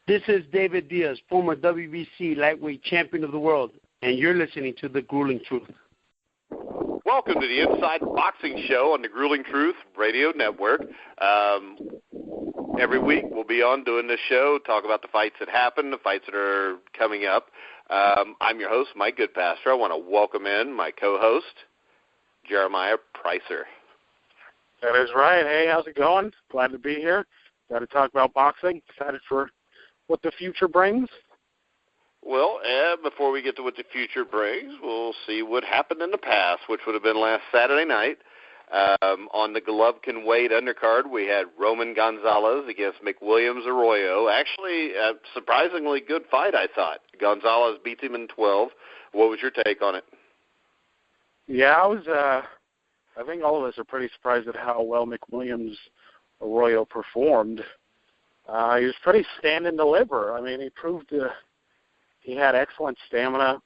This is David Diaz, former WBC lightweight champion of the world, and you're listening to The Grueling Truth. Welcome to the Inside Boxing Show on the Grueling Truth Radio Network. Every week we'll be on doing this show, talk about the fights that happen, the fights that are coming up. I'm your host, Mike Goodpaster. I want to welcome in my co-host, Jeremiah Preisser. That is right. Hey, how's it going? Glad to be here. Glad to talk about boxing. Excited for what the future brings. Well, before we get to what the future brings, we'll see what happened in the past, which would have been last Saturday night. On the Golovkin-Wade undercard, we had Roman Gonzalez against Williams-Arroyo. Actually, a surprisingly good fight, I thought. Gonzalez beats him in 12. What was your take on it? Yeah, I think all of us are pretty surprised at how well Williams-Arroyo performed. He was pretty stand and deliver. I mean, he proved he had excellent stamina.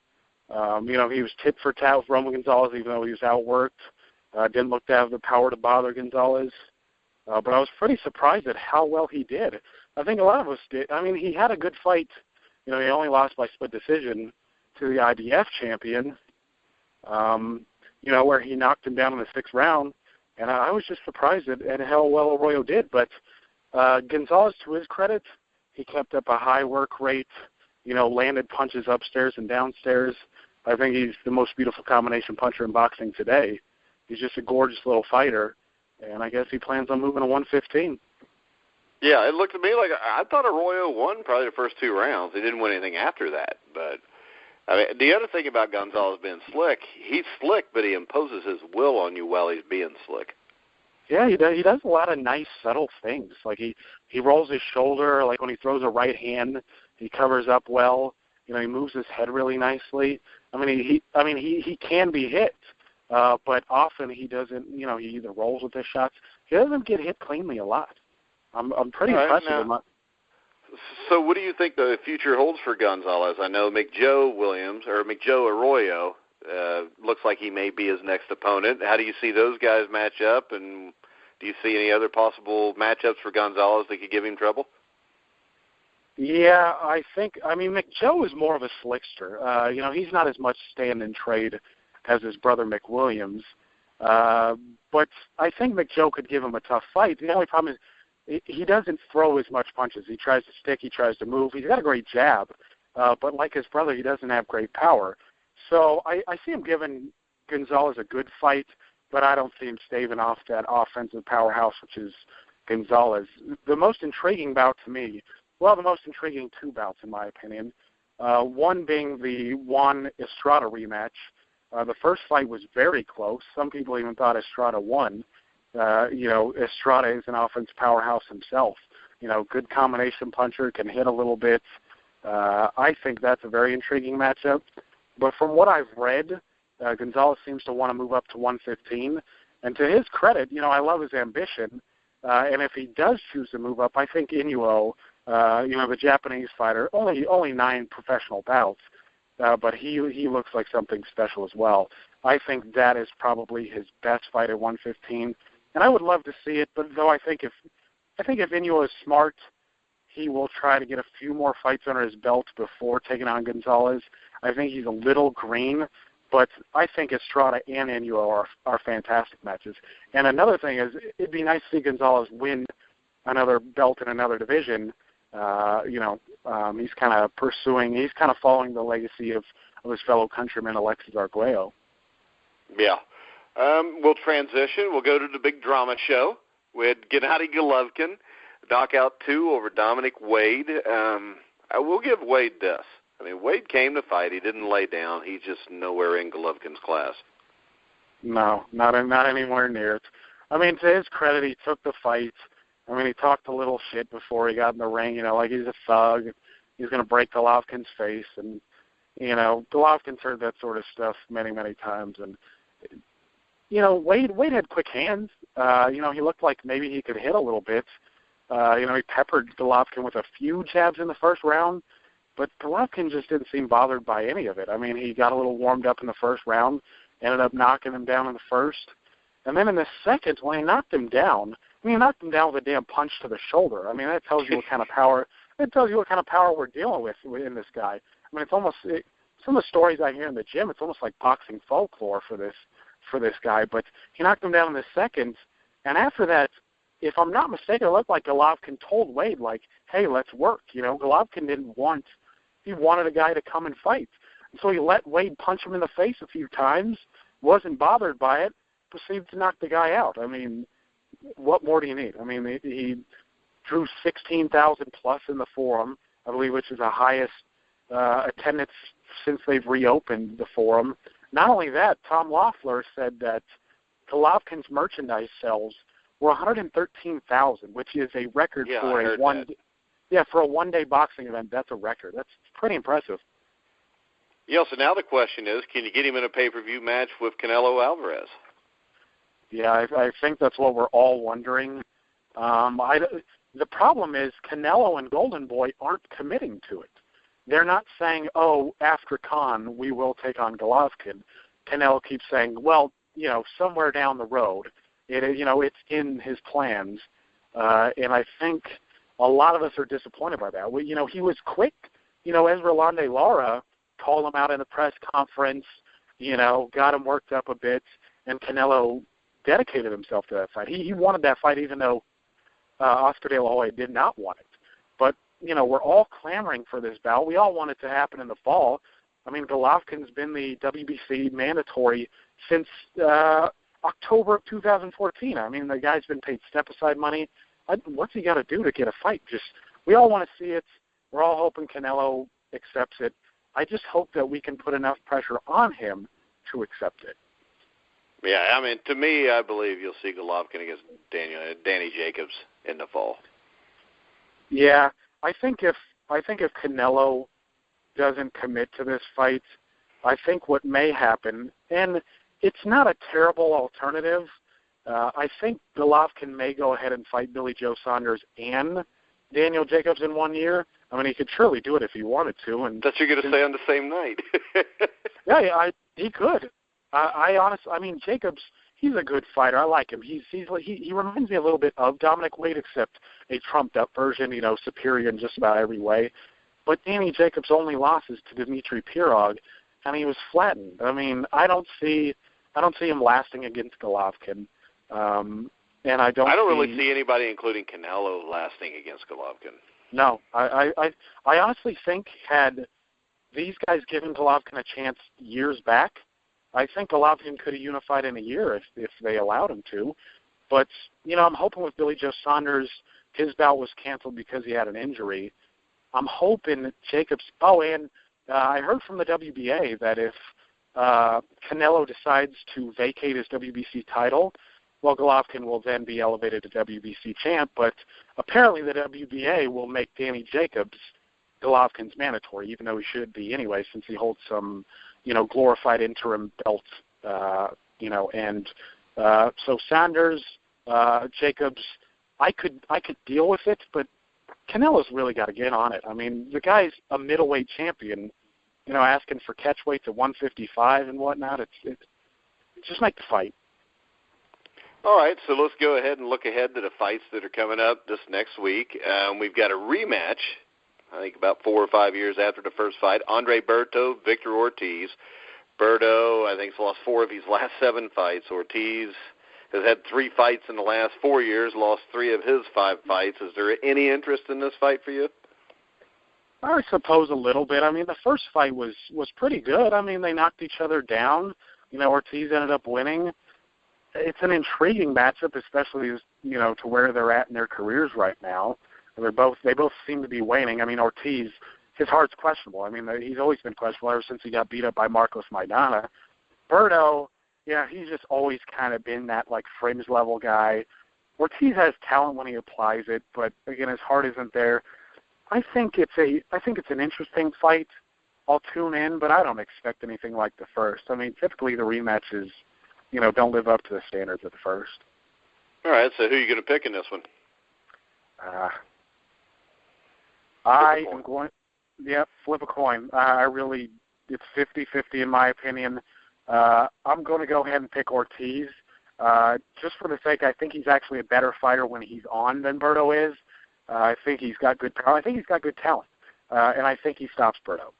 He was tit for tat with Roman Gonzalez, even though he was outworked. Didn't look to have the power to bother Gonzalez. But I was pretty surprised at how well he did. I think a lot of us did. I mean, he had a good fight. He only lost by split decision to the IBF champion, where he knocked him down in the 6th round. And I was just surprised at how well Arroyo did. But Gonzalez, to his credit, he kept up a high work rate, landed punches upstairs and downstairs. I think he's the most beautiful combination puncher in boxing today. He's just a gorgeous little fighter, and I guess he plans on moving to 115. Yeah, it looked to me like I thought Arroyo won probably the first 2 rounds. He didn't win anything after that. But I mean, the other thing about Gonzalez being slick, he's slick, but he imposes his will on you while he's being slick. Yeah, he does a lot of nice, subtle things. Like he rolls his shoulder. Like when he throws a right hand, he covers up well. He moves his head really nicely. I mean, he can be hit, but often he doesn't. He either rolls with his shots. He doesn't get hit cleanly a lot. I'm pretty impressed with him. So what do you think the future holds for Gonzalez? I know Arroyo looks like he may be his next opponent. How do you see those guys match up, and do you see any other possible matchups for Gonzalez that could give him trouble? Yeah, McJoe is more of a slickster. He's not as much stand and trade as his brother McWilliams. But I think McJoe could give him a tough fight. The only problem is he doesn't throw as much punches. He tries to stick. He tries to move. He's got a great jab. But like his brother, he doesn't have great power. So I see him giving Gonzalez a good fight, but I don't see him staving off that offensive powerhouse, which is Gonzalez. The most intriguing bout to me, the most intriguing 2 bouts in my opinion, one being the Juan Estrada rematch. The first fight was very close. Some people even thought Estrada won. Estrada is an offense powerhouse himself. Good combination puncher, can hit a little bit. I think that's a very intriguing matchup. But from what I've read, Gonzalez seems to want to move up to 115. And to his credit, I love his ambition. And if he does choose to move up, I think Inoue, the Japanese fighter, only 9 professional bouts, but he looks like something special as well. I think that is probably his best fight at 115. And I would love to see it, but though I think if Inoue is smart, he will try to get a few more fights under his belt before taking on Gonzalez. I think he's a little green, but I think Estrada and Inoue are fantastic matches. And another thing is, it'd be nice to see Gonzalez win another belt in another division. He's kind of following the legacy of his fellow countryman, Alexis Arguello. Yeah. We'll transition. We'll go to the big drama show with Gennady Golovkin, knockout 2 over Dominic Wade. I will give Wade this. Wade came to fight. He didn't lay down. He's just nowhere in Golovkin's class. No, not anywhere near it. To his credit, he took the fight. He talked a little shit before he got in the ring, like he's a thug. He's going to break Golovkin's face. And, Golovkin's heard that sort of stuff many, many times. And, Wade had quick hands. He looked like maybe he could hit a little bit. He peppered Golovkin with a few jabs in the first round, but Golovkin just didn't seem bothered by any of it. He got a little warmed up in the first round, ended up knocking him down in the first. And then in the second, when he knocked him down, he knocked him down with a damn punch to the shoulder. That tells you what kind of power it tells you what kind of power we're dealing with in this guy. I mean, it's almost some of the stories I hear in the gym. It's almost like boxing folklore for this guy. But he knocked him down in the second, and after that, if I'm not mistaken, it looked like Golovkin told Wade, like, "Hey, let's work." You know, Golovkin he wanted a guy to come and fight, and so he let Wade punch him in the face a few times. Wasn't bothered by it. Proceeded to knock the guy out. I mean, what more do you need? I mean, he drew 16,000 plus in the Forum, I believe, which is the highest attendance since they've reopened the Forum. Not only that, Tom Loeffler said that Golovkin's merchandise sales were 113,000, which is a record for a one-day boxing event. That's a record. That's pretty impressive. Yeah. So now the question is, can you get him in a pay-per-view match with Canelo Alvarez? Yeah, I think that's what we're all wondering. The problem is Canelo and Golden Boy aren't committing to it. They're not saying, "Oh, after Khan, we will take on Golovkin." Canelo keeps saying, "Well, you know, somewhere down the road, it's in his plans." And I think a lot of us are disappointed by that. He was quick. Ezra Lara called him out in a press conference. Got him worked up a bit, and Canelo dedicated himself to that fight. He wanted that fight, even though Oscar De La Hoya did not want it. But, we're all clamoring for this bout. We all want it to happen in the fall. I mean, Golovkin's been the WBC mandatory since October of 2014. I mean, the guy's been paid step-aside money. What's he got to do to get a fight? We all want to see it. We're all hoping Canelo accepts it. I just hope that we can put enough pressure on him to accept it. Yeah, I mean, to me, I believe you'll see Golovkin against Danny Jacobs in the fall. Yeah, I think if Canelo doesn't commit to this fight, I think what may happen, and it's not a terrible alternative, I think Golovkin may go ahead and fight Billy Joe Saunders and Daniel Jacobs in 1 year. I mean, he could surely do it if he wanted to. And that's what you're going to say on the same night. Yeah, he could. I mean, Jacobs, he's a good fighter. I like him. He reminds me a little bit of Dominic Wade, except a trumped-up version, superior in just about every way. But Danny Jacobs' only losses to Dmitry Pirog, and he was flattened. I mean, I don't see him lasting against Golovkin. And I don't really see anybody, including Canelo, lasting against Golovkin. No, I honestly think had these guys given Golovkin a chance years back, I think Golovkin could have unified in a year if they allowed him to. But, I'm hoping with Billy Joe Saunders, his bout was canceled because he had an injury. I'm hoping that Jacobs – and I heard from the WBA that if Canelo decides to vacate his WBC title, well, Golovkin will then be elevated to WBC champ, but apparently the WBA will make Danny Jacobs Golovkin's mandatory, even though he should be anyway, since he holds some, glorified interim belt, and so Saunders, Jacobs, I could deal with it, but Canelo's really got to get on it. I mean, the guy's a middleweight champion, asking for catch weights at 155 and whatnot. It's just make the fight. All right, so let's go ahead and look ahead to the fights that are coming up this next week. We've got a rematch, I think about 4 or 5 years after the first fight. Andre Berto, Victor Ortiz. Berto, I think, has lost 4 of his last 7 fights. Ortiz has had 3 fights in the last 4 years, lost 3 of his 5 fights. Is there any interest in this fight for you? I suppose a little bit. I mean, the first fight was pretty good. I mean, they knocked each other down. Ortiz ended up winning. It's an intriguing matchup, especially to where they're at in their careers right now. They both seem to be waning. I mean, Ortiz, his heart's questionable. I mean, he's always been questionable ever since he got beat up by Marcos Maidana. Berto, he's just always kind of been that fringe level guy. Ortiz has talent when he applies it, but again, his heart isn't there. I think it's an interesting fight. I'll tune in, but I don't expect anything like the first. I mean, typically the rematches, don't live up to the standards of the first. All right, so who are you going to pick in this one? I am going, flip a coin. It's 50-50 in my opinion. I'm going to go ahead and pick Ortiz. Just for the sake, I think he's actually a better fighter when he's on than Berto is. I think he's got good power. I think he's got good talent. And I think he stops Berto.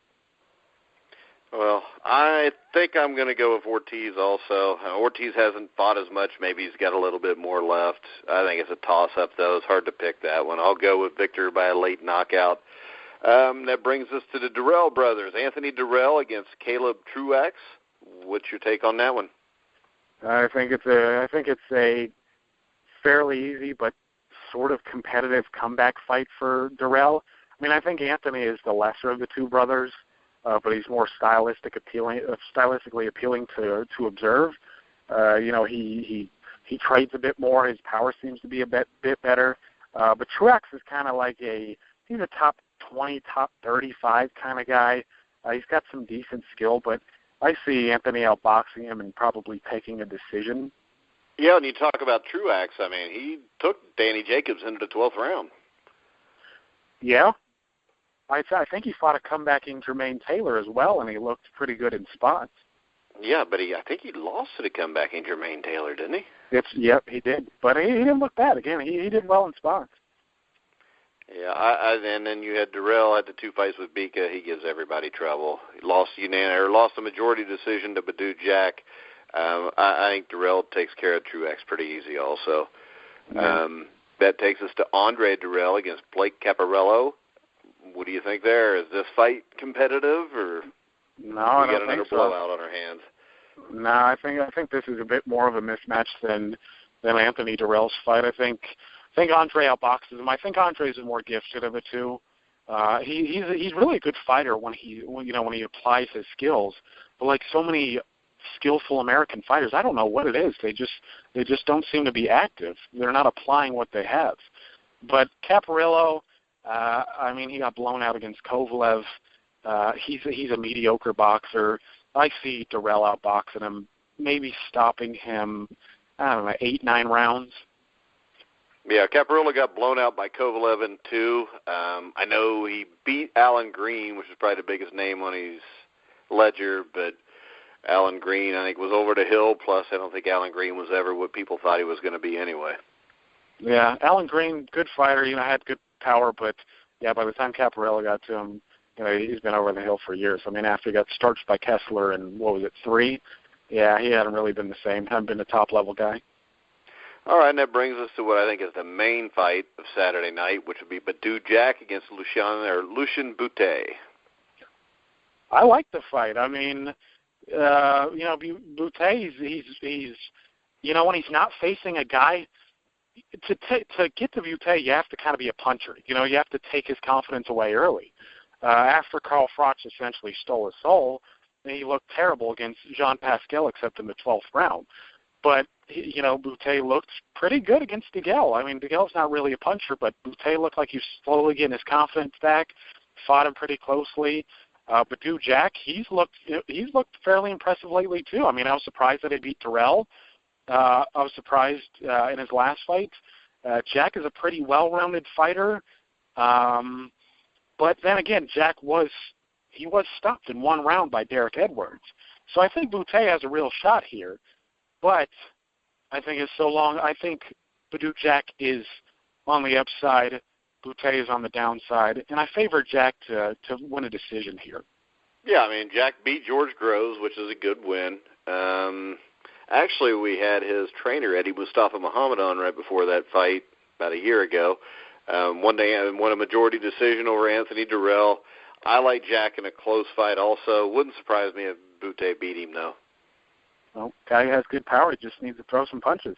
Well, I think I'm going to go with Ortiz also. Ortiz hasn't fought as much. Maybe he's got a little bit more left. I think it's a toss-up, though. It's hard to pick that one. I'll go with Victor by a late knockout. That brings us to the Dirrell brothers. Anthony Dirrell against Caleb Truax. What's your take on that one? I think it's a fairly easy but sort of competitive comeback fight for Dirrell. I mean, I think Anthony is the lesser of the two brothers, but he's more stylistically appealing to observe. He trades a bit more. His power seems to be a bit better. But Truax is kind of like he's a top 20, top 35 kind of guy. He's got some decent skill, but I see Anthony outboxing him and probably taking a decision. Yeah, and you talk about Truax. I mean, he took Danny Jacobs into the 12th round. Yeah. I think he fought a comebacking Jermaine Taylor as well, and he looked pretty good in spots. Yeah, but I think he lost to the comebacking Jermaine Taylor, didn't he? Yep, he did. But he didn't look bad. Again, he did well in spots. Yeah, and then you had Dirrell had the two fights with Bika. He gives everybody trouble. He lost a majority decision to Badou Jack. I think Dirrell takes care of Truax pretty easy also. Yeah. That takes us to Andre Dirrell against Blake Caparello. What do you think there? Is this fight competitive, or no? I don't think so. We got another blowout on our hands. No, I think this is a bit more of a mismatch than Anthony Dirrell's fight. I think Andre outboxes him. I think Andre is the more gifted of the two. He's really a good fighter when he applies his skills. But like so many skillful American fighters, I don't know what it is. They just don't seem to be active. They're not applying what they have. But Caparello, he got blown out against Kovalev. He's a mediocre boxer. I see Dirrell outboxing him, maybe stopping him, 8-9 rounds. Yeah, Caparello got blown out by Kovalev in 2. I know he beat Alan Green, which is probably the biggest name on his ledger, but Alan Green, I think, was over the hill. Plus, I don't think Alan Green was ever what people thought he was going to be anyway. Yeah, Alan Green, good fighter, had good power, but yeah, by the time Caparello got to him, he's been over the hill for years. I mean, after he got starched by Kessler in, 3? Yeah, he hadn't really been the same. Hadn't been a top-level guy. All right, and that brings us to what I think is the main fight of Saturday night, which would be Badou Jack against Lucian Bute. I like the fight. I mean, Bute, he's when he's not facing a guy, to get to Bute, you have to kind of be a puncher. You have to take his confidence away early. After Carl Froch essentially stole his soul, he looked terrible against Jean Pascal, except in the 12th round. But, Bute looked pretty good against DeGale. I mean, DeGale's not really a puncher, but Bute looked like he was slowly getting his confidence back, fought him pretty closely. Badou Jack, he's looked fairly impressive lately, too. I mean, I was surprised that he beat Dirrell. I was surprised in his last fight. Jack is a pretty well-rounded fighter. But then again, Jack was stopped in 1 round by Derek Edwards. So I think Bute has a real shot here. But I think I think Badou Jack is on the upside, Bute is on the downside, and I favor Jack to win a decision here. Yeah, I mean, Jack beat George Groves, which is a good win. Actually, we had his trainer, Eddie Mustafa Muhammad, on right before that fight about a year ago. One day, won a majority decision over Anthony Dirrell. I like Jack in a close fight also. Wouldn't surprise me if Bute beat him, though. Well, guy has good power. He just needs to throw some punches.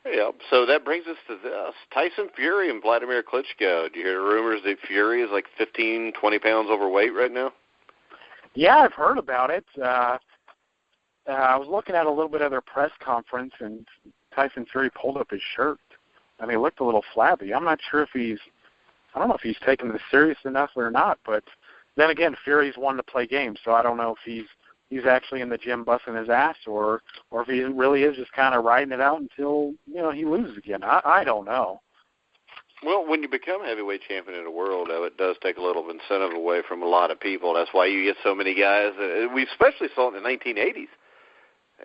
Yeah, so that brings us to this. Tyson Fury and Vladimir Klitschko. Do you hear rumors that Fury is like 15, 20 pounds overweight right now? Yeah, I've heard about it. I was looking at a little bit of their press conference, and Tyson Fury pulled up his shirt, and he looked a little flabby. I'm not sure if I don't know if he's taking this serious enough or not, but then again, Fury's one to play games, so I don't know if he's actually in the gym busting his ass or if he really is just kind of riding it out until, he loses again. I don't know. Well, when you become heavyweight champion of the world, it does take a little incentive away from a lot of people. That's why you get so many guys. We especially saw it in the 1980s.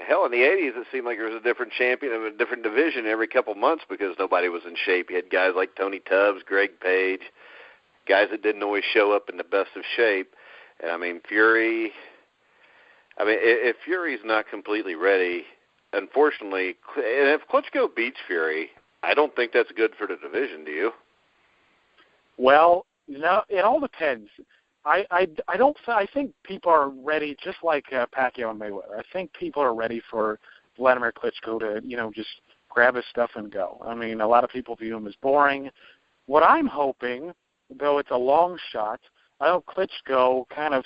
Hell, in the 80s, it seemed like there was a different champion of a different division every couple months because nobody was in shape. You had guys like Tony Tubbs, Greg Page, guys that didn't always show up in the best of shape. And, I mean, Fury, if Fury's not completely ready, unfortunately, and if Klitschko beats Fury, I don't think that's good for the division, do you? Well, no, it all depends. I think people are ready, just like Pacquiao and Mayweather. I think people are ready for Vladimir Klitschko to, just grab his stuff and go. I mean, a lot of people view him as boring. What I'm hoping, though it's a long shot, I hope Klitschko kind of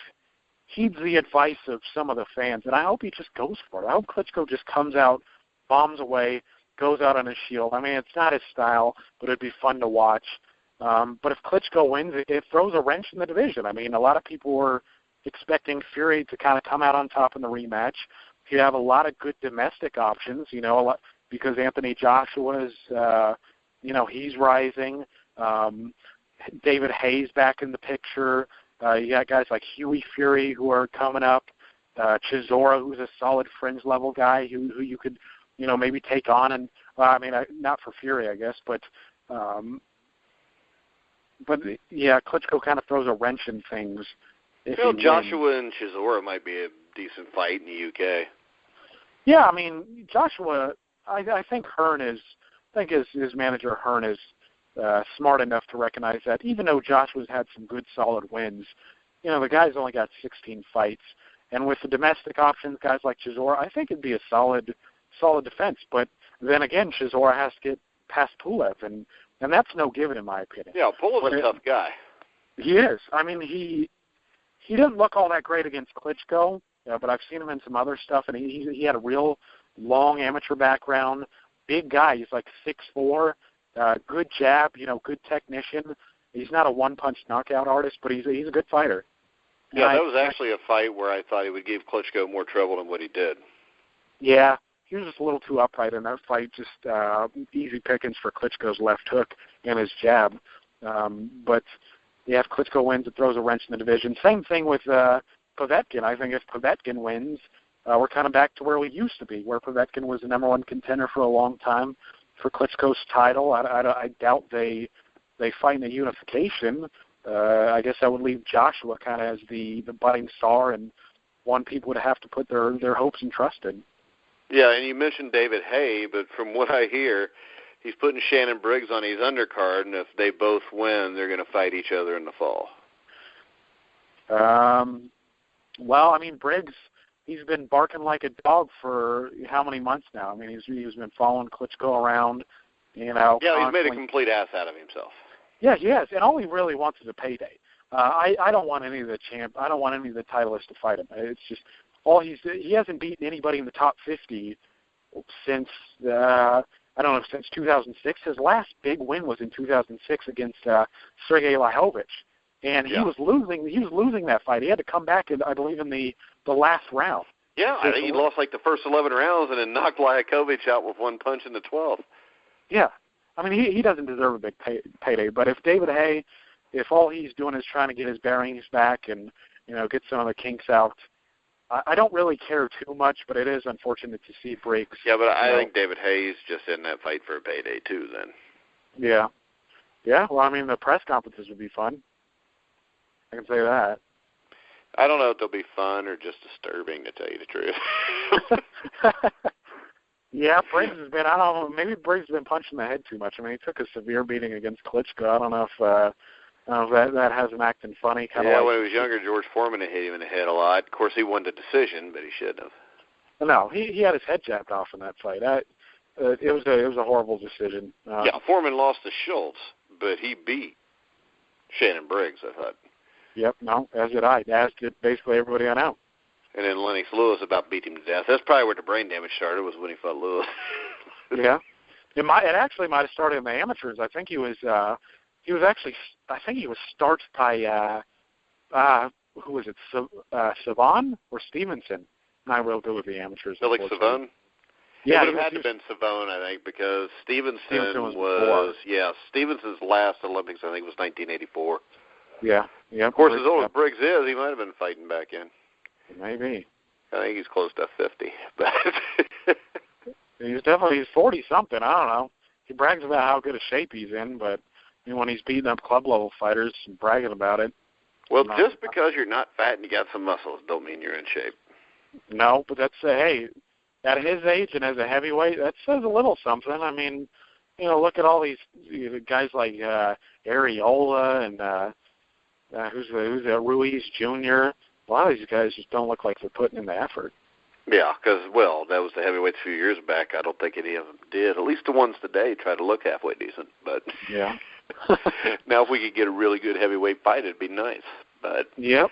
heeds the advice of some of the fans, and I hope he just goes for it. I hope Klitschko just comes out, bombs away, goes out on his shield. I mean, it's not his style, but it'd be fun to watch. But if Klitschko wins, it throws a wrench in the division. I mean, a lot of people were expecting Fury to kind of come out on top in the rematch. You have a lot of good domestic options, because Anthony Joshua is, he's rising. David Hayes back in the picture. You got guys like Huey Fury who are coming up. Chisora, who's a solid fringe-level guy who you could, maybe take on. And not for Fury, I guess, but Klitschko kind of throws a wrench in things. Joshua and Chisora might be a decent fight in the UK. Yeah, I mean, Joshua, I think his manager Hearn is smart enough to recognize that, even though Joshua's had some good, solid wins, the guy's only got 16 fights. And with the domestic options, guys like Chisora, I think it'd be a solid defense. But then again, Chisora has to get past Pulev, and that's no given in my opinion. Yeah, Pulev's a tough guy. He is. I mean, he didn't look all that great against Klitschko, but I've seen him in some other stuff, and he had a real long amateur background, big guy. He's like 6'4", good jab, good technician. He's not a one-punch knockout artist, but he's a good fighter. Yeah, that was actually a fight where I thought he would give Klitschko more trouble than what he did. Yeah, he was just a little too upright in that fight, just easy pickings for Klitschko's left hook and his jab. But, if Klitschko wins, it throws a wrench in the division. Same thing with Povetkin. I think if Povetkin wins, we're kind of back to where we used to be, where Povetkin was the number one contender for a long time for Klitschko's title. I doubt they fight in a unification. I guess that would leave Joshua kind of as the budding star and one people would have to put their hopes and trust in. Yeah, and you mentioned David Hay, but from what I hear, he's putting Shannon Briggs on his undercard, and if they both win, they're going to fight each other in the fall. Well, I mean, Briggs, he's been barking like a dog for how many months now? I mean, he's been following Klitschko around, Yeah, he's made a complete ass out of himself. Yeah, he has, and all he really wants is a payday. I don't want any of the titleists to fight him. It's just he hasn't beaten anybody in the top 50 since since 2006. His last big win was in 2006 against Sergey Lahovich, and he was losing that fight. He had to come back, I believe, in the last round. Yeah, I think he lost like the first 11 rounds and then knocked Lahovich out with one punch in the 12th. Yeah, I mean he doesn't deserve a big payday. But if David Hay, if all he's doing is trying to get his bearings back and get some of the kinks out, I don't really care too much, but it is unfortunate to see Briggs. Yeah, but I think David Hayes just in that fight for a payday too then. Yeah. Yeah, well, I mean, the press conferences would be fun. I can say that. I don't know if they'll be fun or just disturbing, to tell you the truth. Yeah, Briggs has been, I don't know, maybe Briggs has been punched in the head too much. I mean, he took a severe beating against Klitschko. I don't know if that has him acting funny. When he was younger, George Foreman had hit him in the head a lot. Of course, he won the decision, but he shouldn't have. No, he had his head jabbed off in that fight. It was a horrible decision. Foreman lost to Schultz, but he beat Shannon Briggs, I thought. Yep, no, as did I. As did basically everybody I know. And then Lennox Lewis about beat him to death. That's probably where the brain damage started, was when he fought Lewis. Yeah. It actually might have started in the amateurs. I think he was started by who was it? Savon or Stevenson? Not real good with the amateurs. Felix Savon? Yeah, it would have had to have been Savon, I think, because Stevenson was Stevenson's last Olympics, I think, was 1984. Yeah. Of course, as old as Briggs is, he might have been fighting back in. Maybe. I think he's close to 50. But he's 40-something. I don't know. He brags about how good a shape he's in, but when he's beating up club-level fighters and bragging about it. Well, just because you're not fat and you got some muscles don't mean you're in shape. No, but that's, hey, at his age and as a heavyweight, that says a little something. I mean, look at all these guys like Areola and who's Ruiz Jr. A lot of these guys just don't look like they're putting in the effort. Yeah, because, that was the heavyweights a few years back. I don't think any of them did. At least the ones today try to look halfway decent. But yeah. Now, if we could get a really good heavyweight fight, it'd be nice. But yep.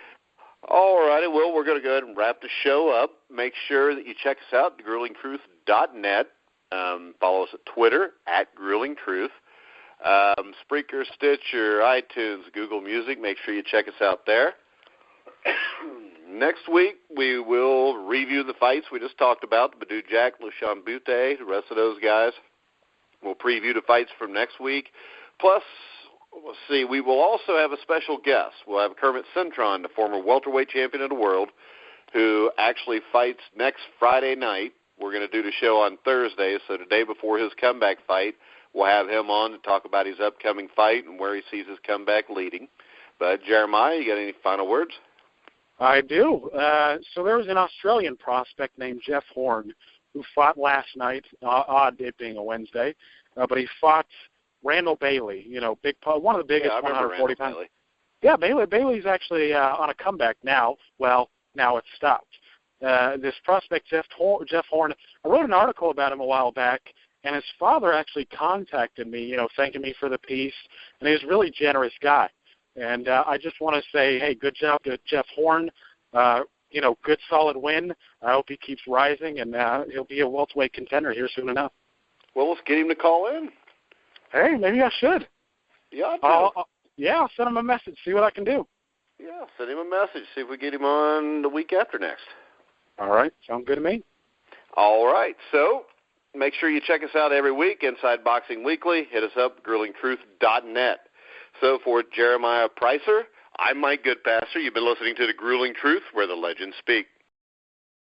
All righty, well, we're going to go ahead and wrap the show up. Make sure that you check us out at grillingtruth.net. Follow us at Twitter at grillingtruth. Spreaker, Stitcher, iTunes, Google Music. Make sure you check us out there. Next week, we will review the fights we just talked about, the Badou Jack-Lucian Bute, the rest of those guys. We'll preview the fights from next week. Plus, we will also have a special guest. We'll have Kermit Cintron, the former welterweight champion of the world, who actually fights next Friday night. We're going to do the show on Thursday, so the day before his comeback fight, we'll have him on to talk about his upcoming fight and where he sees his comeback leading. But, Jeremiah, you got any final words? I do. So there was an Australian prospect named Jeff Horn who fought last night, odd it being a Wednesday, but he fought Randall Bailey, one of the biggest 140 pounds. Yeah, Bailey's actually on a comeback now. Well, now it's stopped. This prospect, Jeff Horn, I wrote an article about him a while back, and his father actually contacted me, thanking me for the piece, and he's a really generous guy. And I just want to say, hey, good job to Jeff Horn. Good solid win. I hope he keeps rising, and he'll be a welterweight contender here soon enough. Well, let's get him to call in. Hey, maybe I should. Yeah, I'll send him a message, see what I can do. Yeah, send him a message, see if we get him on the week after next. All right, sounds good to me. All right, so make sure you check us out every week, Inside Boxing Weekly. Hit us up, grillingtruth.net. So for Jeremiah Preisser, I'm Mike Goodpaster. You've been listening to The Grueling Truth, where the legends speak.